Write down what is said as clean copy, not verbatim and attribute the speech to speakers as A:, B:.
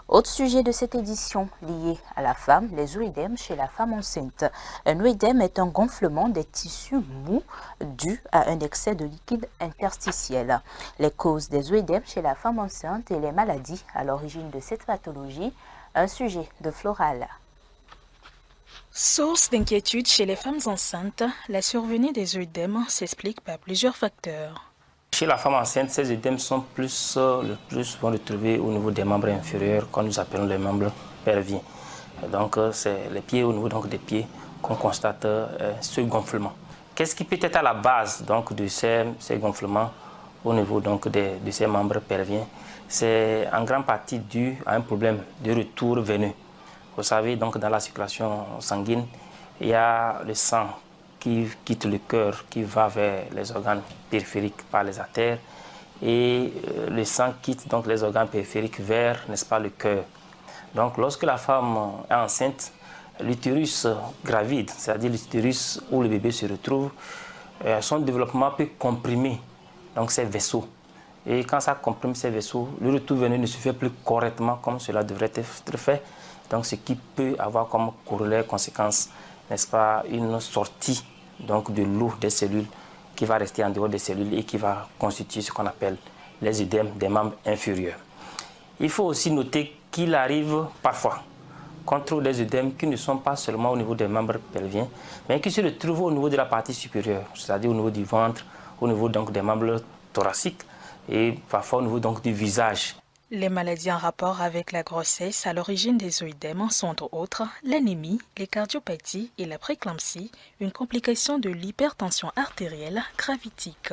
A: Autre sujet de cette édition lié à la femme, les œdèmes chez la femme enceinte. Un œdème est un gonflement des tissus mous dû à un excès de liquide interstitiel. Les causes des œdèmes chez la femme enceinte et les maladies à l'origine de cette pathologie, un sujet de Floral.
B: Source d'inquiétude chez les femmes enceintes, la survenue des œdèmes s'explique par plusieurs facteurs.
C: Chez la femme enceinte, ces œdèmes sont le plus souvent retrouvés au niveau des membres inférieurs, qu'on nous appelons les membres pelviens. Donc, c'est les pieds, au niveau donc, des pieds, qu'on constate ce gonflement. Qu'est-ce qui peut être à la base donc, de ces gonflements au niveau donc, de ces membres pelviens? C'est en grande partie dû à un problème de retour veineux. Vous savez, donc, dans la circulation sanguine, il y a le sang qui quitte le cœur, qui va vers les organes périphériques par les artères, et le sang quitte donc les organes périphériques vers, n'est-ce pas, le cœur. Donc lorsque la femme est enceinte, l'utérus gravide, c'est-à-dire l'utérus où le bébé se retrouve, son développement peut comprimer donc ces vaisseaux. Et quand ça comprime ces vaisseaux, le retour veineux ne se fait plus correctement comme cela devrait être fait. Donc ce qui peut avoir comme corollaire conséquence, n'est-ce pas, une sortie donc de l'eau des cellules qui va rester en dehors des cellules et qui va constituer ce qu'on appelle les œdèmes des membres inférieurs. Il faut aussi noter qu'il arrive parfois qu'on trouve des œdèmes qui ne sont pas seulement au niveau des membres pelviens, mais qui se retrouvent au niveau de la partie supérieure, c'est-à-dire au niveau du ventre, au niveau donc des membres thoraciques et parfois au niveau donc du visage.
B: Les maladies en rapport avec la grossesse à l'origine des œdèmes sont entre autres l'anémie, les cardiopathies et la préclampsie, une complication de l'hypertension artérielle gravitique.